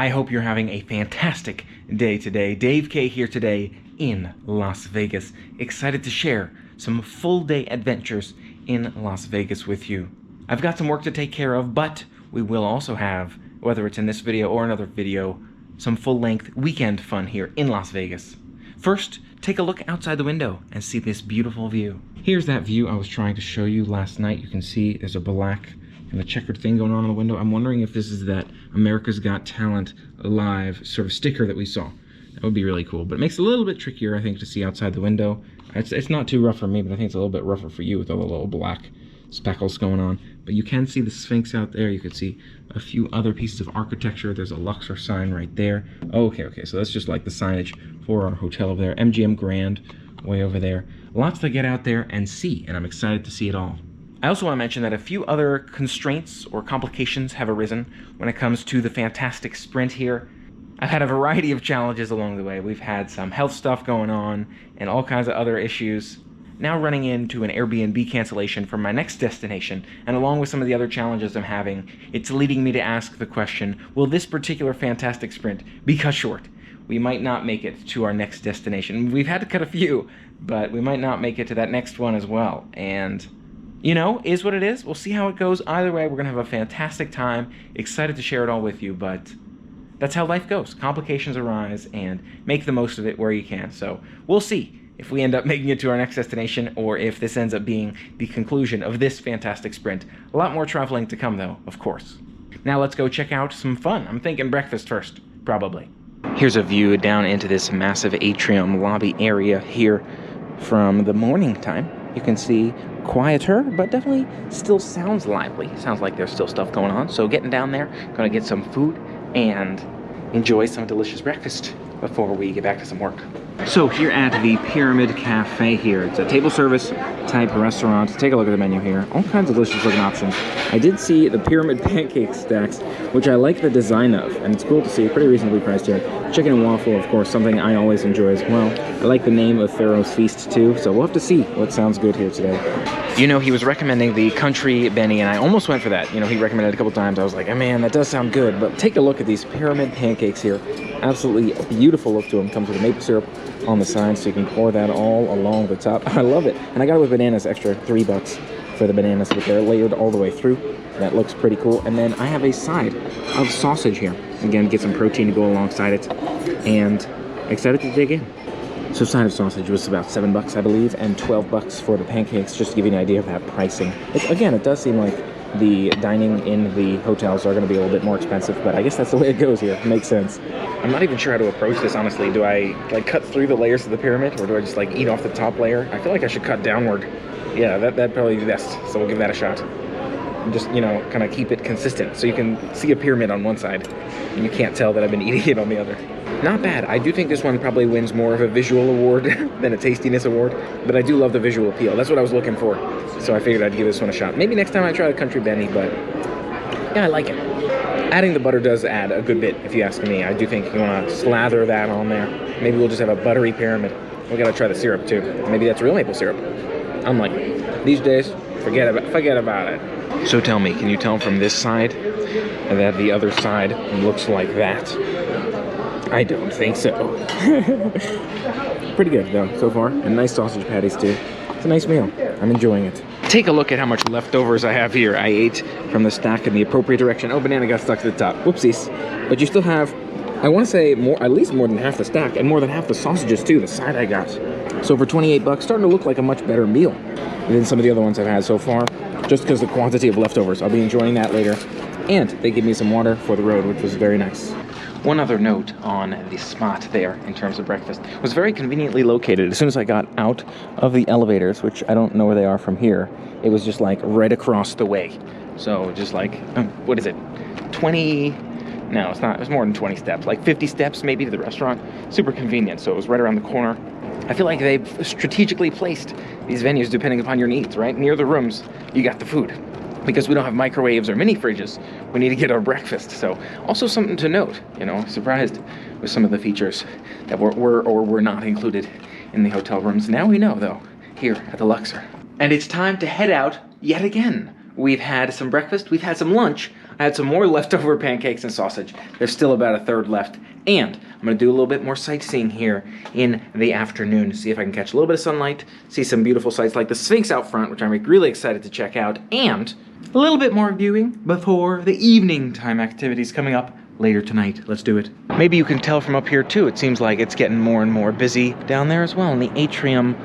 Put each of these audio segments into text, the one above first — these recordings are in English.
I hope you're having a fantastic day today. Dave K here today in Las Vegas. Excited to share some full day adventures in Las Vegas with you. I've got some work to take care of, but we will also have, whether it's in this video or another video, some full-length weekend fun here in Las Vegas. First, take a look outside the window and see this beautiful view. Here's that view I was trying to show you last night. You can see there's a black and a checkered thing going on the window. I'm wondering if this is that America's Got Talent live sort of sticker that we saw. That would be really cool, but it makes it a little bit trickier, I think, to see outside the window. It's not too rough for me, but I think it's a little bit rougher for you with all the little black speckles going on. But you can see the Sphinx out there. You can see a few other pieces of architecture. There's a Luxor sign right there. Okay, so that's just like the signage for our hotel over there. MGM Grand way over there. Lots to get out there and see, and I'm excited to see it all. I also want to mention that a few other constraints or complications have arisen when it comes to the fantastic sprint here. I've had a variety of challenges along the way. We've had some health stuff going on and all kinds of other issues. Now running into an Airbnb cancellation for my next destination, and along with some of the other challenges I'm having, it's leading me to ask the question, will this particular fantastic sprint be cut short? We might not make it to our next destination. We've had to cut a few, but we might not make it to that next one as well. And you know, is what it is. We'll see how it goes. Either way, we're going to have a fantastic time. Excited to share it all with you, but that's how life goes. Complications arise, and make the most of it where you can. So we'll see if we end up making it to our next destination, or if this ends up being the conclusion of this fantastic sprint. A lot more traveling to come, though, of course. Now let's go check out some fun. I'm thinking breakfast first, probably. Here's a view down into this massive atrium lobby area here from the morning time. You can see quieter, but definitely still sounds lively. Sounds like there's still stuff going on. So getting down there, gonna get some food and enjoy some delicious breakfast before we get back to some work. So here at the Pyramid Cafe here, it's a table service type restaurant. Take a look at the menu here. All kinds of delicious looking options. I did see the pyramid pancake stacks, which I like the design of, and it's cool to see. Pretty reasonably priced here. Chicken and waffle, of course, something I always enjoy as well. I like the name of Pharaoh's Feast too, so we'll have to see what sounds good here today. You know, he was recommending the country Benny, and I almost went for that. You know, he recommended it a couple times. I was like, oh man, that does sound good. But take a look at these pyramid pancakes here. Absolutely beautiful look to them. Comes with a maple syrup on the side, so you can pour that all along the top. I love it. And I got it with bananas, extra $3 for the bananas, but they're layered all the way through. That looks pretty cool. And then I have a side of sausage here. Again, get some protein to go alongside it. And excited to dig in. So side of sausage was about $7, I believe, and $12 for the pancakes, just to give you an idea of that pricing. Again, it does seem like the dining in the hotels are going to be a little bit more expensive, but I guess that's the way it goes here. It makes sense. I'm not even sure how to approach this, honestly. Do I like cut through the layers of the pyramid, or do I just like eat off the top layer? I feel like I should cut downward. Yeah, that'd probably be best, so we'll give that a shot. Just, you know, kind of keep it consistent, so you can see a pyramid on one side, and you can't tell that I've been eating it on the other. Not bad. I do think this one probably wins more of a visual award than a tastiness award, but I do love the visual appeal. That's what I was looking for, so I figured I'd give this one a shot. Maybe next time I try the country Benny, but yeah, I like it. Adding the butter does add a good bit, if you ask me. I do think you want to slather that on there. Maybe we'll just have a buttery pyramid. We gotta try the syrup too. Maybe that's real maple syrup. I'm like, these days, forget about it. So tell me, can you tell from this side that the other side looks like that? I don't think so. Pretty good though, so far. And nice sausage patties too. It's a nice meal. I'm enjoying it. Take a look at how much leftovers I have here. I ate from the stack in the appropriate direction. Oh, banana got stuck to the top. Whoopsies. But you still have, I want to say, at least more than half the stack, and more than half the sausages too, the side I got. So for $28, starting to look like a much better meal than some of the other ones I've had so far, just because of the quantity of leftovers. I'll be enjoying that later. And they give me some water for the road, which was very nice. One other note on the spot there in terms of breakfast. It was very conveniently located. As soon as I got out of the elevators, which I don't know where they are from here, it was just like right across the way. So just like, what is it? 20, no, it's not, it was more than 20 steps, like 50 steps maybe to the restaurant. Super convenient, so it was right around the corner. I feel like they've strategically placed these venues depending upon your needs, right? Near the rooms, you got the food. Because we don't have microwaves or mini fridges, we need to get our breakfast. So also something to note, you know, surprised with some of the features that were or were not included in the hotel rooms. Now we know though, here at the Luxor. And it's time to head out yet again. We've had some breakfast, we've had some lunch. I I had some more leftover pancakes and sausage. There's still about a third left. And I'm going to do a little bit more sightseeing here in the afternoon to see if I can catch a little bit of sunlight, see some beautiful sights like the Sphinx out front, which I'm really excited to check out, and a little bit more viewing before the evening time activities coming up later tonight. Let's do it. Maybe you can tell from up here too, it seems like it's getting more and more busy down there as well in the atrium.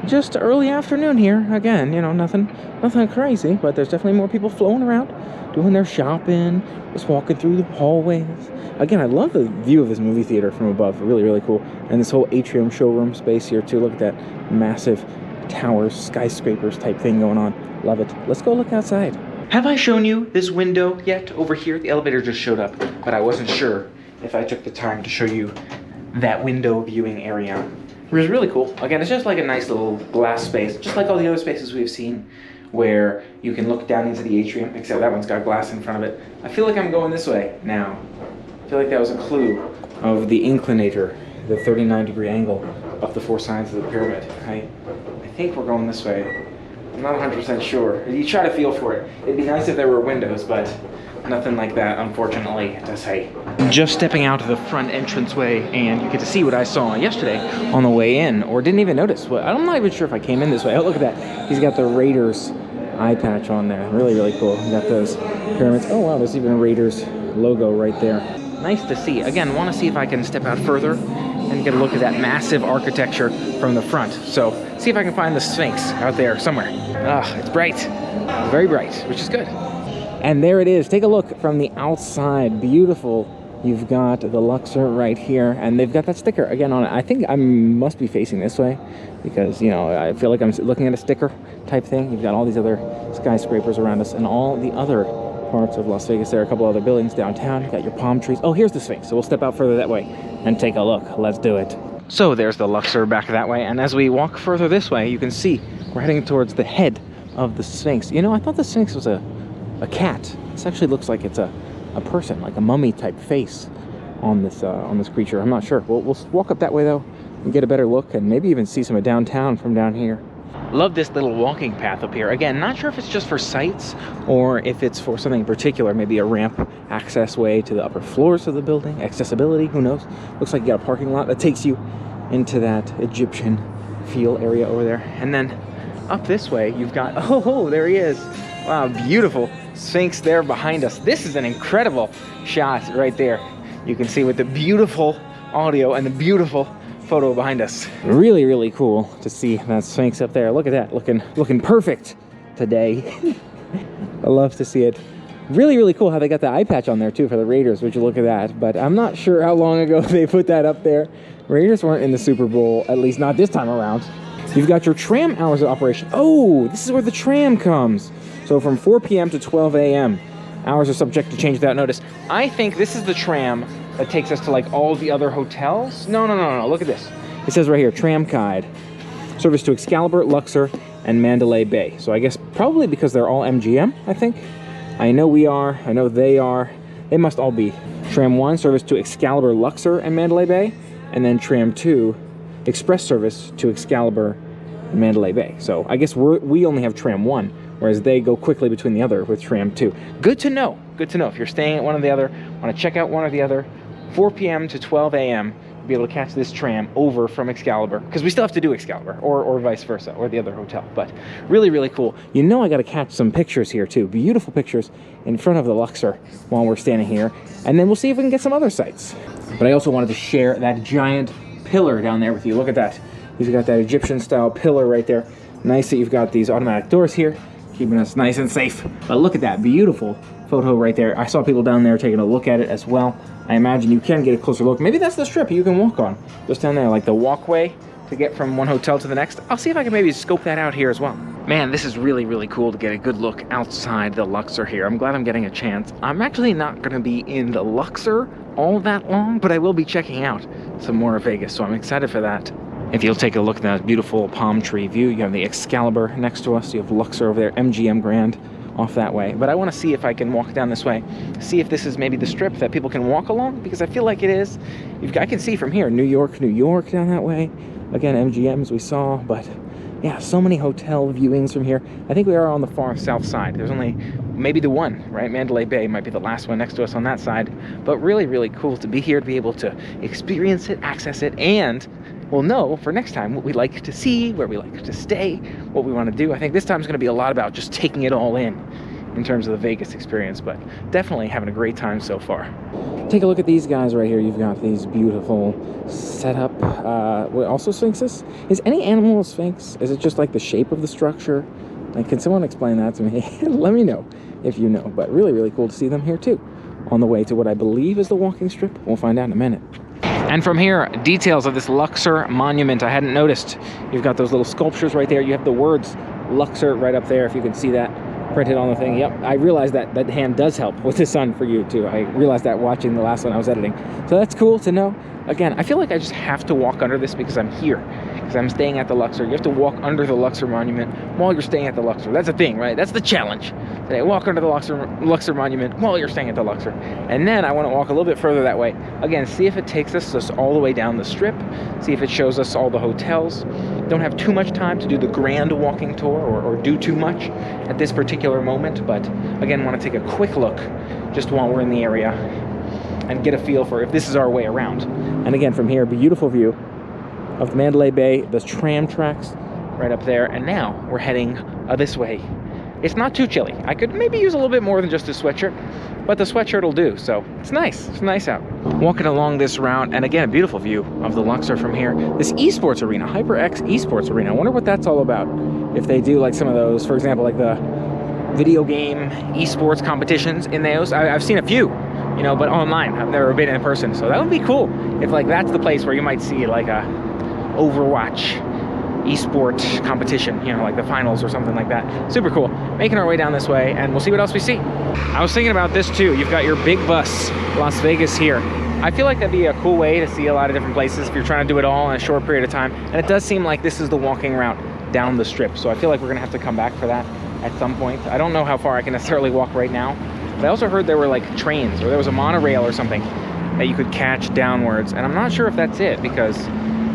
Just early afternoon here. Again, you know, nothing crazy, but there's definitely more people flowing around, doing their shopping, just walking through the hallways. Again, I love the view of this movie theater from above. Really, really cool. And this whole atrium showroom space here too. Look at that massive towers, skyscrapers type thing going on. Love it. Let's go look outside. Have I shown you this window yet over here? The elevator just showed up, but I wasn't sure if I took the time to show you that window viewing area. It was really cool. Again, it's just like a nice little glass space, just like all the other spaces we've seen where you can look down into the atrium, except that one's got glass in front of it. I feel like I'm going this way now. I feel like that was a clue of the inclinator, the 39-degree angle up the four sides of the pyramid. I think we're going this way. I'm not 100% sure. You try to feel for it. It'd be nice if there were windows, but nothing like that, unfortunately, to say. Just stepping out of the front entranceway, and you get to see what I saw yesterday on the way in, or didn't even notice. Well, I'm not even sure if I came in this way. Oh, look at that. He's got the Raiders eye patch on there. Really, really cool. He got those pyramids. Oh, wow, there's even a Raiders logo right there. Nice to see. Again, want to see if I can step out further and get a look at that massive architecture from the front. So, see if I can find the Sphinx out there somewhere. Ah, it's bright. Very bright, which is good. And there it is. Take a look from the outside. Beautiful. You've got the Luxor right here, and they've got that sticker again on it. I think I must be facing this way because, you know, I feel like I'm looking at a sticker type thing. You've got all these other skyscrapers around us and all the other parts of Las Vegas. There are a couple other buildings downtown. You've got your palm trees. Oh, here's the Sphinx. So we'll step out further that way and take a look. Let's do it. So there's the Luxor back that way, and as we walk further this way, you can see we're heading towards the head of the Sphinx. You know, I thought the Sphinx was a cat. This actually looks like it's a person, like a mummy type face on this creature. I'm not sure. We'll walk up that way though and get a better look and maybe even see some of downtown from down here. Love this little walking path up here. Again, not sure if it's just for sights or if it's for something in particular, maybe a ramp access way to the upper floors of the building, accessibility, who knows. Looks like you got a parking lot that takes you into that Egyptian feel area over there. And then up this way, you've got, oh, there he is. Wow, beautiful Sphinx there behind us. This is an incredible shot right there. You can see with the beautiful audio and the beautiful photo behind us. Really, really cool to see that Sphinx up there. Look at that, looking perfect today. I love to see it. Really, really cool how they got the eye patch on there too for the Raiders. Would you look at that? But I'm not sure how long ago they put that up there. Raiders weren't in the Super Bowl, at least not this time around. You've got your tram hours of operation. Oh, this is where the tram comes. So from 4 p.m. to 12 a.m. Hours are subject to change without notice. I think this is the tram that takes us to like all the other hotels. No. Look at this. It says right here, tram guide. Service to Excalibur, Luxor, and Mandalay Bay. So I guess probably because they're all MGM, I think. I know we are. I know they are. They must all be. Tram 1, service to Excalibur, Luxor, and Mandalay Bay. And then Tram 2, express service to Excalibur and Mandalay Bay. So I guess we only have Tram 1, whereas they go quickly between the other with Tram 2. Good to know. Good to know. If you're staying at one or the other, want to check out one or the other, 4 p.m. to 12 a.m., you'll be able to catch this tram over from Excalibur, because we still have to do Excalibur, or vice versa, or the other hotel. But really, really cool. You know I got to catch some pictures here, too. Beautiful pictures in front of the Luxor while we're standing here. And then we'll see if we can get some other sights. But I also wanted to share that giant pillar down there with you. Look at that. You've got that Egyptian-style pillar right there. Nice that you've got these automatic doors here, keeping us nice and safe. But look at that beautiful photo right there. I saw people down there taking a look at it as well. I imagine you can get a closer look. Maybe that's the strip you can walk on. Just down there, like the walkway to get from one hotel to the next. I'll see if I can maybe scope that out here as well. Man, this is really, really cool to get a good look outside the Luxor here. I'm glad I'm getting a chance. I'm actually not going to be in the Luxor all that long, but I will be checking out some more of Vegas, so I'm excited for that. If you'll take a look at that beautiful palm tree view, you have the Excalibur next to us. You have Luxor over there, MGM Grand off that way. But I want to see if I can walk down this way, see if this is maybe the strip that people can walk along, because I feel like it is. I can see from here, New York down that way. Again, MGM as we saw, but yeah, so many hotel viewings from here. I think we are on the far south side. There's only maybe the one, right? Mandalay Bay might be the last one next to us on that side. But really, really cool to be here, to be able to experience it, access it, and we'll know for next time what we like to see, where we like to stay, what we want to do. I think this time is going to be a lot about just taking it all in terms of the Vegas experience, but definitely having a great time so far. Take a look at these guys right here. You've got these beautiful setup, also sphinxes. Is any animal a sphinx? Is it just like the shape of the structure? Like, can someone explain that to me? Let me know if you know, but really, really cool to see them here too. On the way to what I believe is the walking strip. We'll find out in a minute. And from here, details of this Luxor monument I hadn't noticed. You've got those little sculptures right there. You have the words Luxor right up there, if you can see that printed on the thing. Yep, I realized that that hand does help with the sun for you too. I realized that watching the last one I was editing. So that's cool to know. Again, I feel like I just have to walk under this because I'm here, because I'm staying at the Luxor. You have to walk under the Luxor monument while you're staying at the Luxor. That's the thing, right? That's the challenge. Today, walk under the Luxor monument while you're staying at the Luxor. And then I want to walk a little bit further that way. Again, see if it takes us just all the way down the strip. See if it shows us all the hotels. Don't have too much time to do the grand walking tour or do too much at this particular moment. But again, want to take a quick look just while we're in the area and get a feel for if this is our way around. And again, from here, beautiful view of the Mandalay Bay, the tram tracks right up there. And now we're heading this way. It's not too chilly. I could maybe use a little bit more than just a sweatshirt, but the sweatshirt will do. So it's nice. It's nice out. Walking along this route, and again, a beautiful view of the Luxor from here. This esports arena, HyperX esports arena. I wonder what that's all about. If they do like some of those, for example, like the video game esports competitions in those. I've seen a few, you know, but online. I've never been in person. So that would be cool if like that's the place where you might see like a Overwatch esport competition, you know, like the finals or something like that. Super cool. Making our way down this way, and we'll see what else we see. I was thinking about this too. You've got your big bus, Las Vegas here. I feel like that'd be a cool way to see a lot of different places if you're trying to do it all in a short period of time. And it does seem like this is the walking route down the strip. So I feel like we're gonna have to come back for that at some point. I don't know how far I can necessarily walk right now, but I also heard there were like trains, or there was a monorail or something that you could catch downwards. And I'm not sure if that's it, because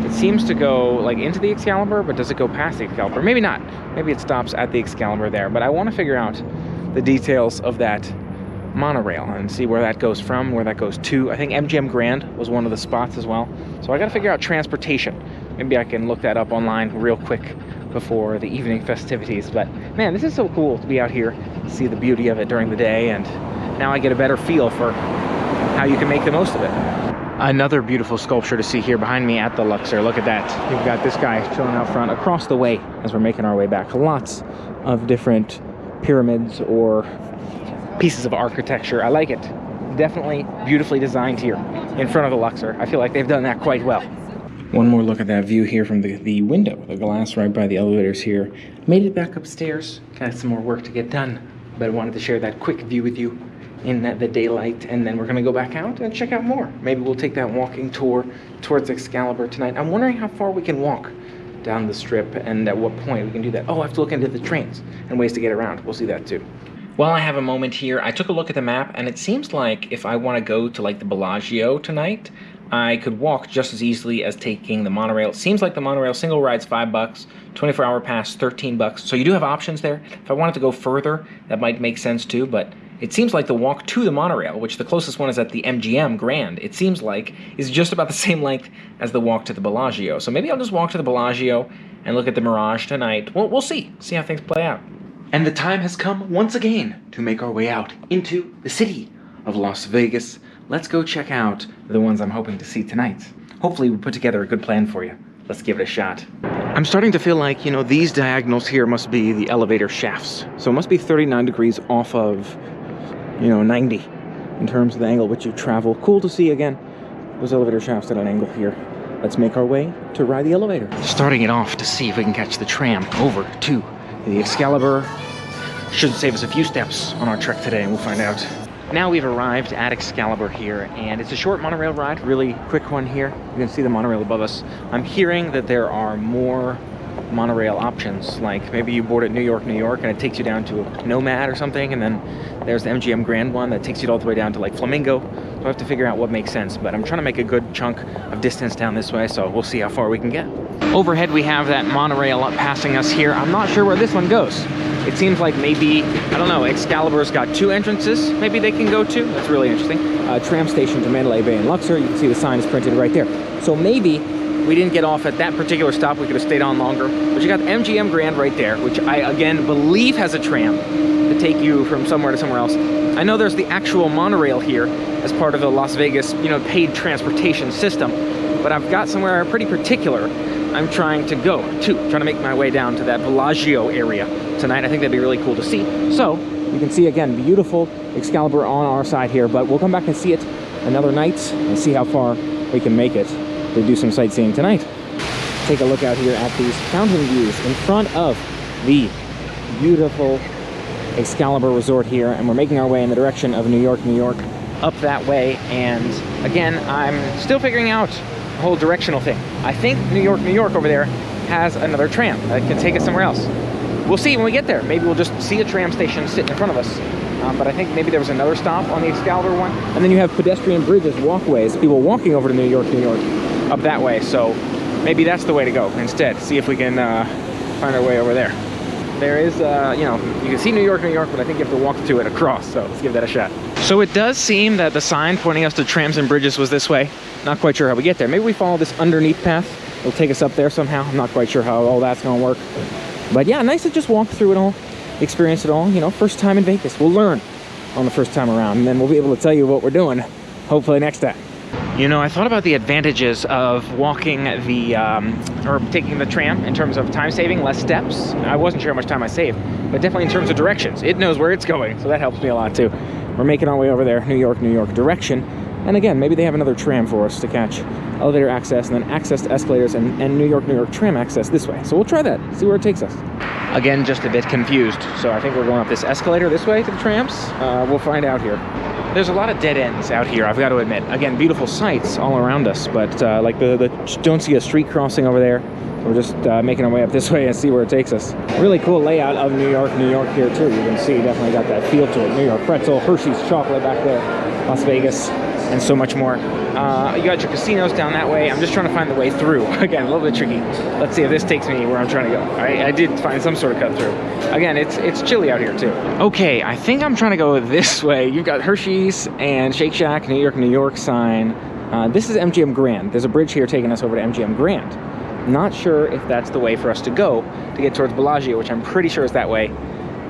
it seems to go like into the Excalibur, but does it go past the Excalibur? Maybe not. Maybe it stops at the Excalibur there, but I want to figure out the details of that monorail and see where that goes from, where that goes to. I think MGM Grand was one of the spots as well. So I got to figure out transportation. Maybe I can look that up online real quick before the evening festivities. But man, this is so cool to be out here, see the beauty of it during the day, and now I get a better feel for how you can make the most of it. Another beautiful sculpture to see here behind me at the Luxor. Look at that. You've got this guy chilling out front across the way as we're making our way back. Lots of different pyramids or pieces of architecture. I like it. Definitely beautifully designed here in front of the Luxor. I feel like they've done that quite well. One more look at that view here from the window, the glass right by the elevators here. Made it back upstairs. Got some more work to get done, but I wanted to share that quick view with you in the daylight, and then we're gonna go back out and check out more. Maybe we'll take that walking tour towards Excalibur tonight. I'm wondering how far we can walk down the strip and at what point we can do that. Oh, I have to look into the trains and ways to get around. We'll see that too. While I have a moment here, I took a look at the map, and it seems like if I want to go to like the Bellagio tonight, I could walk just as easily as taking the monorail. It seems like the monorail single ride's $5, 24-hour pass $13. So you do have options there. If I wanted to go further, that might make sense too, but it seems like the walk to the monorail, which the closest one is at the MGM Grand, it seems like is just about the same length as the walk to the Bellagio. So maybe I'll just walk to the Bellagio and look at the Mirage tonight. Well, we'll see how things play out. And the time has come once again to make our way out into the city of Las Vegas. Let's go check out the ones I'm hoping to see tonight. Hopefully we put together a good plan for you. Let's give it a shot. I'm starting to feel like, you know, these diagonals here must be the elevator shafts. So it must be 39 degrees off of, 90 in terms of the angle which you travel. Cool to see again those elevator shafts at an angle here. Let's make our way to ride the elevator. Starting it off to see if we can catch the tram over to the Excalibur. Should save us a few steps on our trek today, and we'll find out. Now we've arrived at Excalibur here, and it's a short monorail ride, really quick one here. You can see the monorail above us. I'm hearing that there are more monorail options, like maybe you board at New York, and it takes you down to Nomad or something, and then there's the MGM Grand one that takes you all the way down to like Flamingo So I have to figure out what makes sense, but I'm trying to make a good chunk of distance down this way, so we'll see how far we can get. Overhead, we have that monorail up passing us here. I'm not sure where this one goes. It seems like maybe, I don't know, Excalibur's got 2 entrances maybe they can go to. That's really interesting. Tram station to Mandalay Bay and Luxor. You can see the sign is printed right there. So maybe we didn't get off at that particular stop. We could have stayed on longer. But you got the MGM Grand right there, which I, again, believe has a tram to take you from somewhere to somewhere else. I know there's the actual monorail here as part of the Las Vegas, you know, paid transportation system. But I've got somewhere pretty particular I'm trying to go to, trying to make my way down to that Bellagio area tonight. I think that'd be really cool to see. So you can see, again, beautiful Excalibur on our side here, but we'll come back and see it another night and see how far we can make it to do some sightseeing tonight. Take a look out here at these fountain views in front of the beautiful Excalibur Resort here, and we're making our way in the direction of New York, New York, up that way. And again, I'm still figuring out the whole directional thing. I think New York, New York over there has another tram that can take us somewhere else. We'll see when we get there. Maybe we'll just see a tram station sitting in front of us. But I think maybe there was another stop on the Excalibur one. And then you have pedestrian bridges, walkways, people walking over to New York, New York, up that way. So maybe that's the way to go instead. See if we can find our way over there. There is, you know, you can see New York, New York, but I think you have to walk to it across. So let's give that a shot. So it does seem that the sign pointing us to trams and bridges was this way. Not quite sure how we get there. Maybe we follow this underneath path. It'll take us up there somehow. I'm not quite sure how all that's going to work. But yeah, nice to just walk through it all, experience it all. You know, first time in Vegas. We'll learn on the first time around, and then we'll be able to tell you what we're doing, hopefully next time. You know, I thought about the advantages of walking the, or taking the tram in terms of time saving, less steps. I wasn't sure how much time I saved, but definitely in terms of directions. It knows where it's going, so that helps me a lot too. We're making our way over there, New York, New York direction. And again, maybe they have another tram for us to catch, elevator access, and then access to escalators and New York, New York tram access this way. So we'll try that, see where it takes us. Again, just a bit confused. So I think we're going up this escalator this way to the trams. We'll find out here. There's a lot of dead ends out here, I've got to admit. Again, beautiful sights all around us, but like don't see a street crossing over there. We're just making our way up this way and see where it takes us. Really cool layout of New York here too. You can see, definitely got that feel to it. New York pretzel, Hershey's chocolate back there, Las Vegas, and so much more. You got your casinos down that way. I'm just trying to find the way through. Again, a little bit tricky. Let's see if this takes me where I'm trying to go. I did find some sort of cut through. Again, it's chilly out here too. Okay, I think I'm trying to go this way. You've got Hershey's and Shake Shack, New York sign. This is MGM Grand. There's a bridge here taking us over to MGM Grand. Not sure if that's the way for us to go to get towards Bellagio, which I'm pretty sure is that way.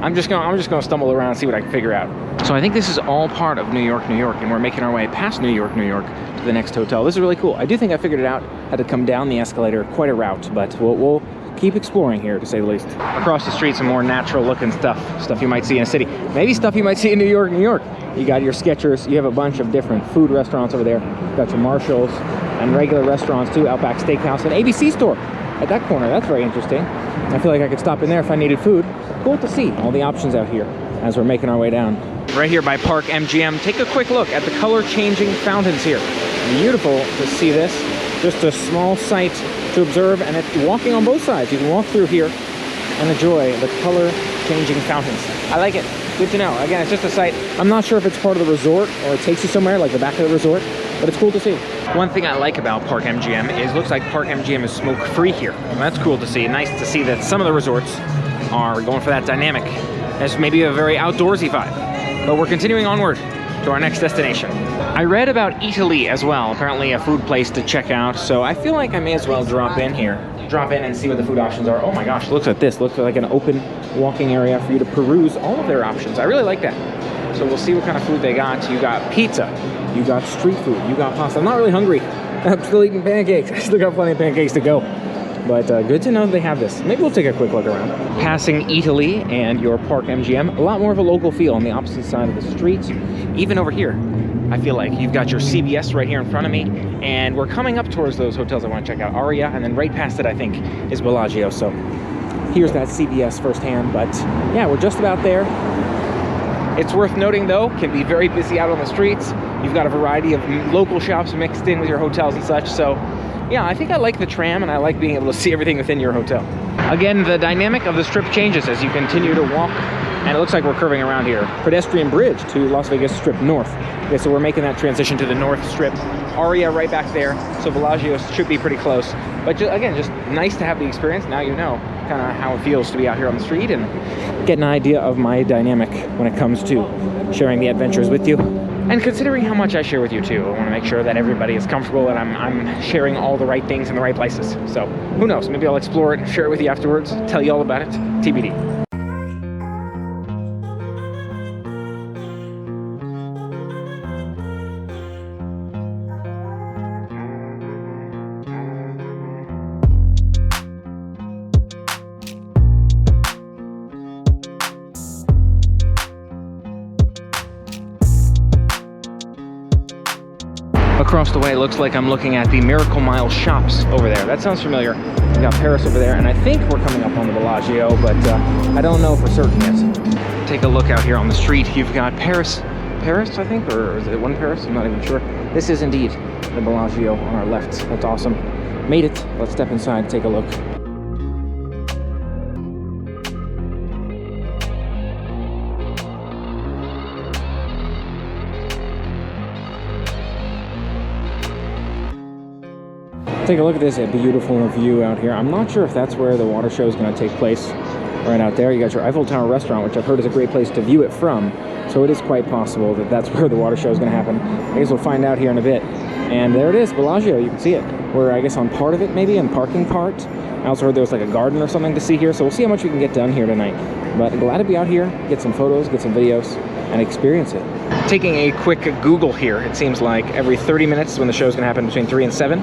I'm just gonna stumble around and see what I can figure out. So I think this is all part of New York, and we're making our way past New York to the next hotel. This is really cool. I do think I figured it out. Had to come down the escalator, quite a route, but we'll keep exploring here, to say the least. Across the street, some more natural looking stuff you might see in a city. Maybe stuff you might see in New York. You got your Skechers. You have a bunch of different food restaurants over there. You got your Marshalls and regular restaurants too. Outback Steakhouse and ABC store at that corner. That's very interesting. I feel like I could stop in there if I needed food. Cool to see all the options out here as we're making our way down. Right here by Park MGM, take a quick look at the color changing fountains here. Beautiful to see this. Just a small sight to observe, and it's walking on both sides. You can walk through here and enjoy the color changing fountains. I like it. Good to know. Again, it's just a sight. I'm not sure if it's part of the resort or it takes you somewhere like the back of the resort, but it's cool to see. One thing I like about Park MGM is it looks like Park MGM is smoke free here. And that's cool to see. Nice to see that some of the resorts are going for that dynamic. It's maybe a very outdoorsy vibe. But we're continuing onward to our next destination. I read about Italy as well, apparently a food place to check out, so I feel like I may as well drop in and see what the food options are. Oh my gosh, look at this. Looks like an open walking area for you to peruse all of their options. I really like that. So we'll see what kind of food they got. You got pizza, you got street food, you got pasta. I'm not really hungry. I'm still eating pancakes. I still got plenty of pancakes to go. But good to know they have this. Maybe we'll take a quick look around. Passing Italy and your Park MGM, a lot more of a local feel on the opposite side of the street. Even over here, I feel like you've got your CVS right here in front of me, and we're coming up towards those hotels I want to check out. Aria, and then right past it, I think, is Bellagio. So here's that CVS firsthand. But yeah, we're just about there. It's worth noting, though, can be very busy out on the streets. You've got a variety of local shops mixed in with your hotels and such. So yeah, I think I like the tram, and I like being able to see everything within your hotel. Again, the dynamic of the strip changes as you continue to walk And it looks like we're curving around here. Pedestrian bridge to Las Vegas Strip North. Okay, so we're making that transition to the North Strip. Aria right back there, so Bellagio should be pretty close. But just, again, just nice to have the experience. Now you know kind of how it feels to be out here on the street and get an idea of my dynamic when it comes to sharing the adventures with you. And considering how much I share with you too, I want to make sure that everybody is comfortable and I'm sharing all the right things in the right places. So who knows, maybe I'll explore it and share it with you afterwards, tell you all about it, TBD. Across the way, it looks like I'm looking at the Miracle Mile shops over there. That sounds familiar. We got Paris over there, and I think we're coming up on the Bellagio, but I don't know for certain yet. Take a look out here on the street. You've got Paris, I think, or is it one Paris? I'm not even sure. This is indeed the Bellagio on our left. That's awesome. Made it. Let's step inside and take a look. Take a look at this beautiful view out here. I'm not sure if that's where the water show is going to take place. Right out there, you got your Eiffel Tower restaurant, which I've heard is a great place to view it from. So it is quite possible that that's where the water show is going to happen. I guess we'll find out here in a bit. And there it is, Bellagio. You can see it. We're, I guess, on part of it, maybe, in parking part. I also heard there was like a garden or something to see here. So we'll see how much we can get done here tonight. But glad to be out here, get some photos, get some videos, and experience it. Taking a quick Google here, it seems like every 30 minutes when the show is going to happen between 3 and 7.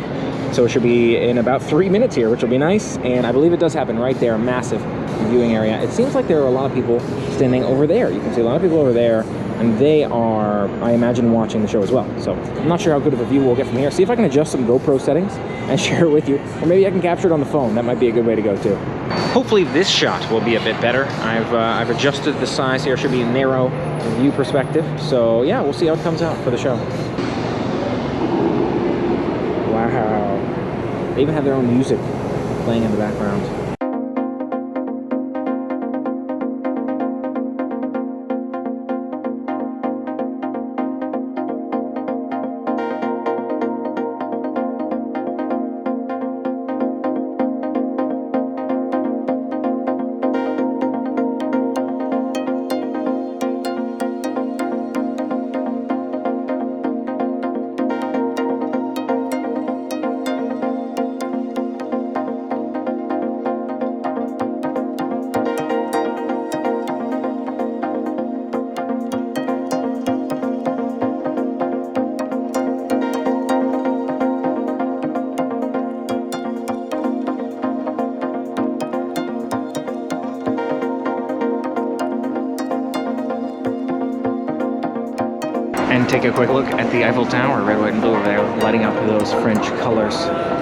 So it should be in about 3 minutes here, which will be nice. And I believe it does happen right there, a massive viewing area. It seems like there are a lot of people standing over there. You can see a lot of people over there, and they are, I imagine, watching the show as well. So I'm not sure how good of a view we'll get from here. See if I can adjust some GoPro settings and share it with you. Or maybe I can capture it on the phone. That might be a good way to go too. Hopefully this shot will be a bit better. I've adjusted the size here. It should be a narrow view perspective. So yeah, we'll see how it comes out for the show. Wow. They even have their own music playing in the background. And take a quick look at the Eiffel Tower, red, white, and blue over there, lighting up those French colors.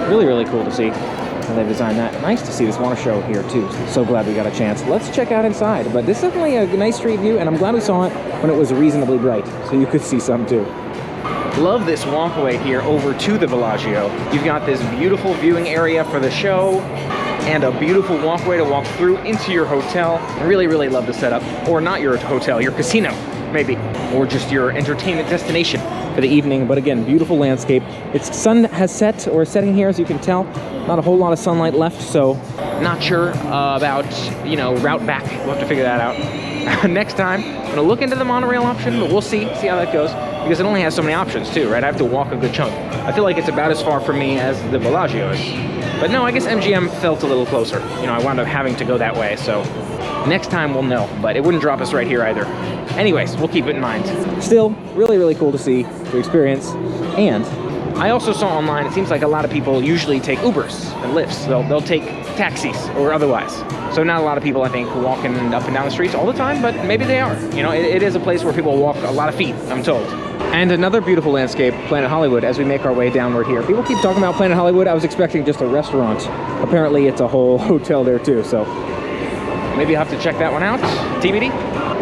Really, really cool to see how they've designed that. Nice to see this water show here too. So glad we got a chance. Let's check out inside. But this is definitely a nice street view, and I'm glad we saw it when it was reasonably bright, so you could see some too. Love this walkway here over to the Bellagio. You've got this beautiful viewing area for the show, and a beautiful walkway to walk through into your hotel. I really, really love the setup. Or not your hotel, your casino, maybe. Or just your entertainment destination for the evening. But again, beautiful landscape. It's sun has set, or setting here, as you can tell. Not a whole lot of sunlight left, so not sure about, route back. We'll have to figure that out. Next time, I'm gonna look into the monorail option, but we'll see how that goes. Because it only has so many options too, right? I have to walk a good chunk. I feel like it's about as far from me as the Bellagio is. But no, I guess MGM felt a little closer. I wound up having to go that way, so next time we'll know, but it wouldn't drop us right here either. Anyways, we'll keep it in mind. Still, really, really cool to see, to experience. And I also saw online, it seems like a lot of people usually take Ubers and Lyfts. They'll take taxis or otherwise. So not a lot of people, I think, walking up and down the streets all the time, but maybe they are. It is a place where people walk a lot of feet, I'm told. And another beautiful landscape, Planet Hollywood, as we make our way downward here. People keep talking about Planet Hollywood. I was expecting just a restaurant. Apparently it's a whole hotel there too, so maybe you'll have to check that one out. TBD.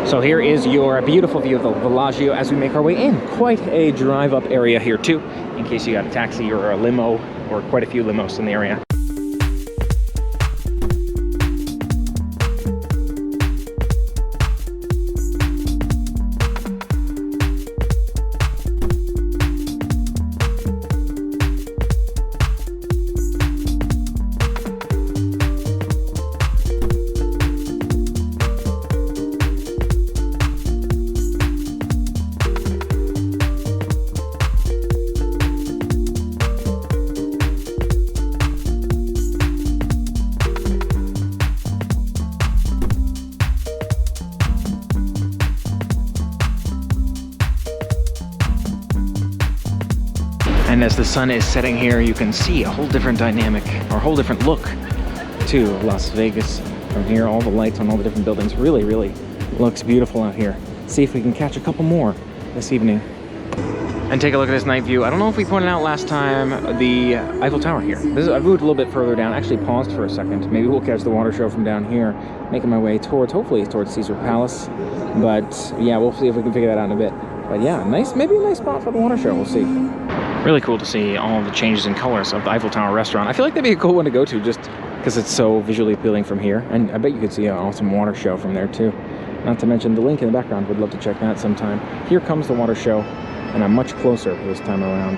So here is your beautiful view of the Bellagio as we make our way in. Quite a drive-up area here too, in case you got a taxi or a limo, or quite a few limos in the area. And as the sun is setting here, you can see a whole different dynamic, or a whole different look to Las Vegas from here. All the lights on all the different buildings really, really looks beautiful out here. See if we can catch a couple more this evening. And take a look at this night view. I don't know if we pointed out last time the Eiffel Tower here. I've moved a little bit further down, actually paused for a second. Maybe we'll catch the water show from down here, making my way hopefully towards Caesar Palace. But yeah, we'll see if we can figure that out in a bit. But yeah, maybe a nice spot for the water show, we'll see. Really cool to see all the changes in colors of the Eiffel Tower restaurant. I feel like that'd be a cool one to go to just because it's so visually appealing from here. And I bet you could see an awesome water show from there too. Not to mention the link in the background, would love to check that sometime. Here comes the water show, and I'm much closer this time around.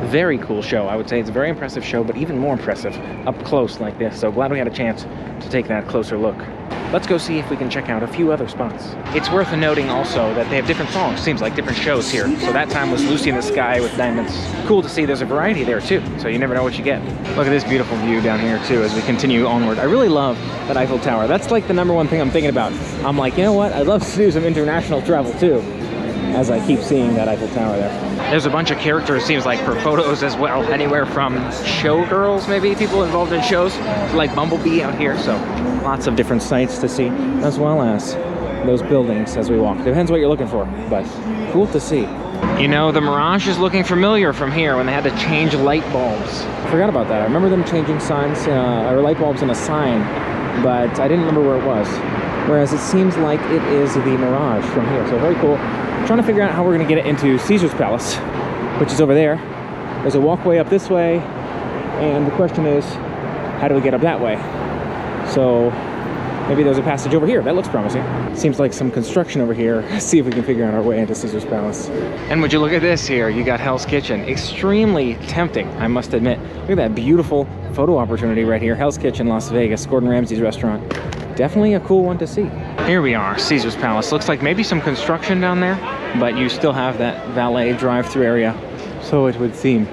Very cool show. I would say it's a very impressive show, but even more impressive up close like this. So glad we had a chance to take that closer look. Let's go see if we can check out a few other spots. It's worth noting also that they have different songs, seems like different shows here. So that time was Lucy in the Sky with Diamonds. Cool to see there's a variety there too, so you never know what you get. Look at this beautiful view down here too as we continue onward. I really love that Eiffel Tower. That's like the #1 thing I'm thinking about. I'm like, you know what? I'd love to do some international travel too, as I keep seeing that Eiffel Tower there. There's a bunch of characters, seems like, for photos as well. Anywhere from showgirls, maybe, people involved in shows, like Bumblebee out here. So lots of different sights to see, as well as those buildings as we walk. Depends what you're looking for, but cool to see. You know, the Mirage is looking familiar from here when they had to change light bulbs. I forgot about that. I remember them changing signs, or light bulbs in a sign, but I didn't remember where it was. Whereas it seems like it is the Mirage from here, so very cool. Trying to figure out how we're going to get it into Caesar's Palace, which is over there. There's a walkway up this way, and the question is, how do we get up that way? So maybe there's a passage over here. That looks promising. Seems like some construction over here. See if we can figure out our way into Caesar's Palace. And would you look at this here? You got Hell's Kitchen. Extremely tempting, I must admit. Look at that beautiful photo opportunity right here. Hell's Kitchen, Las Vegas, Gordon Ramsay's restaurant. Definitely a cool one to see. Here we are, Caesar's Palace. Looks like maybe some construction down there, but you still have that valet drive-through area. So it would seem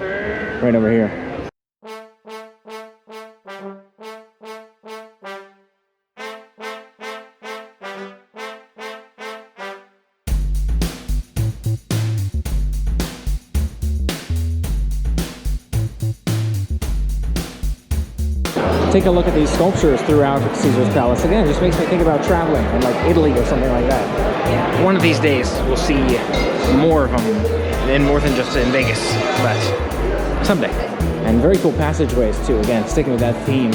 right over here. Take a look at these sculptures throughout Caesar's Palace. Again, it just makes me think about traveling in like Italy or something like that. One of these days, we'll see more of them, and more than just in Vegas, but someday. And very cool passageways too. Again, sticking with that theme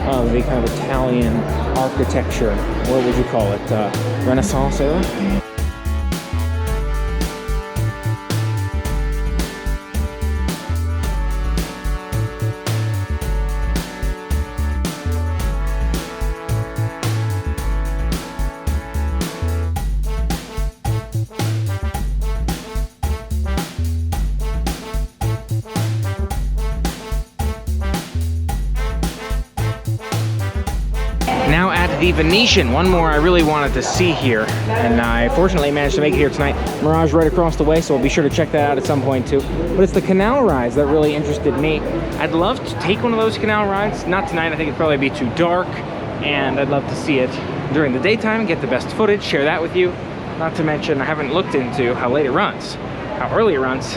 of the kind of Italian architecture. What would you call it? Renaissance era? Now at the Venetian, one more I really wanted to see here, and I fortunately managed to make it here tonight. Mirage right across the way, so we'll be sure to check that out at some point too. But it's the canal rides that really interested me. I'd love to take one of those canal rides. Not tonight, I think it'd probably be too dark, and I'd love to see it during the daytime, get the best footage, share that with you. Not to mention, I haven't looked into how late it runs, how early it runs,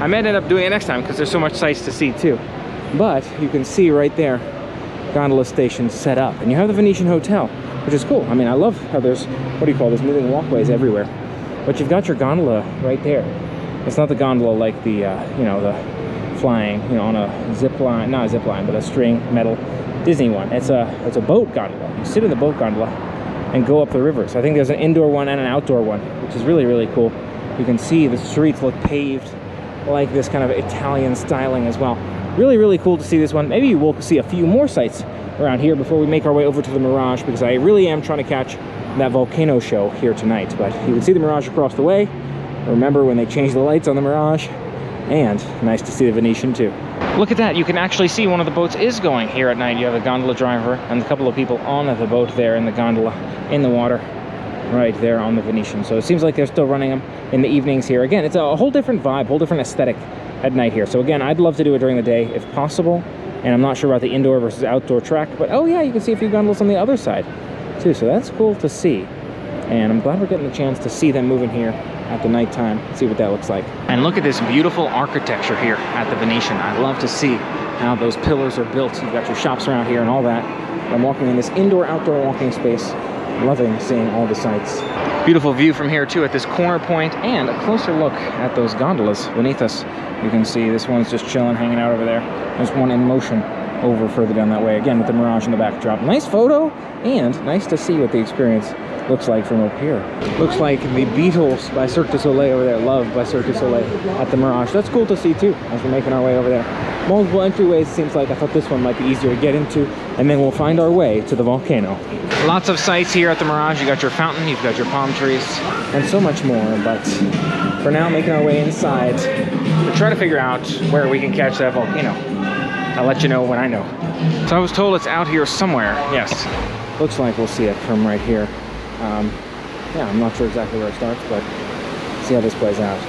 I might end up doing it next time because there's so much sights to see too. But you can see right there, gondola station set up. And you have the Venetian Hotel, which is cool. I mean, I love how there's, what do you call this, moving walkways everywhere. But you've got your gondola right there. It's not the gondola like the, you know, the flying, you know, on a zip line, not a zip line, but a string, metal Disney one. It's a boat gondola. You sit in the boat gondola and go up the river. So I think there's an indoor one and an outdoor one, which is really, really cool. You can see the streets look paved like this kind of Italian styling as well. Really, really cool to see this one. Maybe we'll see a few more sights around here before we make our way over to the Mirage, because I really am trying to catch that volcano show here tonight. But you can see the Mirage across the way. Remember when they changed the lights on the Mirage? And nice to see the Venetian too. Look at that, you can actually see one of the boats is going here at night. You have a gondola driver and a couple of people on the boat there in the gondola, in the water, right there on the Venetian. So it seems like they're still running them in the evenings here. Again, it's a whole different vibe, whole different aesthetic at night here. So again, I'd love to do it during the day if possible. And I'm not sure about the indoor versus outdoor track, but oh yeah, you can see a few gondolas on the other side too. So that's cool to see. And I'm glad we're getting the chance to see them moving here at the nighttime, see what that looks like. And look at this beautiful architecture here at the Venetian. I love to see how those pillars are built. You've got your shops around here and all that. I'm walking in this indoor-outdoor walking space, loving seeing all the sights. Beautiful view from here too at this corner point, and a closer look at those gondolas beneath us. You can see this one's just chilling, hanging out over there. There's one in motion over further down that way, again with the Mirage in the backdrop. Nice photo, and nice to see what the experience looks like from up here. Looks like the Beatles by Cirque du Soleil over there, Love by Cirque du Soleil at the Mirage. That's cool to see too, as we're making our way over there. Multiple entryways, seems like. I thought this one might be easier to get into, and then we'll find our way to the volcano. Lots of sights here at the Mirage. You got your fountain, you've got your palm trees, and so much more, but for now, making our way inside to try to figure out where we can catch that volcano. I'll let you know when I know. So I was told it's out here somewhere. Yes, looks like we'll see it from right here. Yeah, I'm not sure exactly where it starts, but see how this plays out.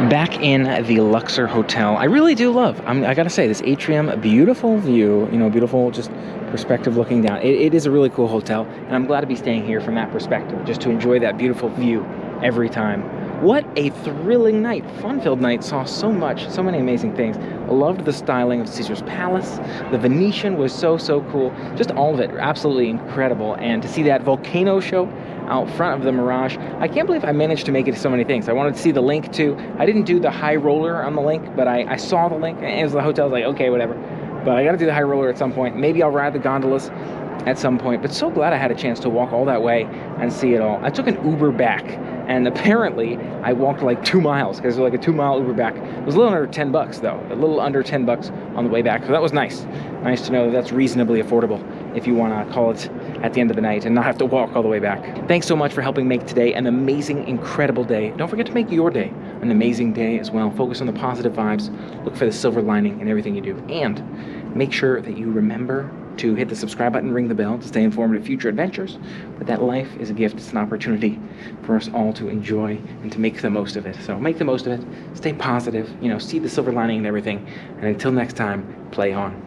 Back in the Luxor Hotel. I really do love, I gotta say, this atrium, beautiful view, you know, beautiful just perspective looking down. It is a really cool hotel, and I'm glad to be staying here from that perspective, just to enjoy that beautiful view every time. What a thrilling night, fun-filled night, saw so much, so many amazing things. Loved the styling of Caesar's Palace. The Venetian was so cool. Just all of it, absolutely incredible. And to see that volcano show out front of the Mirage, I can't believe I managed to make it to so many things. I wanted to see the link too. I didn't do the high roller on the link, but I saw the link, and it was the hotel. I was like, okay, whatever. But I gotta do the high roller at some point. Maybe I'll ride the gondolas at some point, but so glad I had a chance to walk all that way and see it all. I took an Uber back, and apparently I walked like 2 miles, because it was like a 2-mile Uber back. It was a little under $10 though, a little under $10 on the way back, so that was nice. Nice to know that that's reasonably affordable if you want to call it at the end of the night and not have to walk all the way back. Thanks so much for helping make today an amazing, incredible day. Don't forget to make your day an amazing day as well. Focus on the positive vibes, look for the silver lining in everything you do, and make sure that you remember to hit the subscribe button, ring the bell to stay informed of future adventures. But that life is a gift. It's an opportunity for us all to enjoy and to make the most of it. So make the most of it. Stay positive. You know, see the silver lining in everything. And until next time, play on.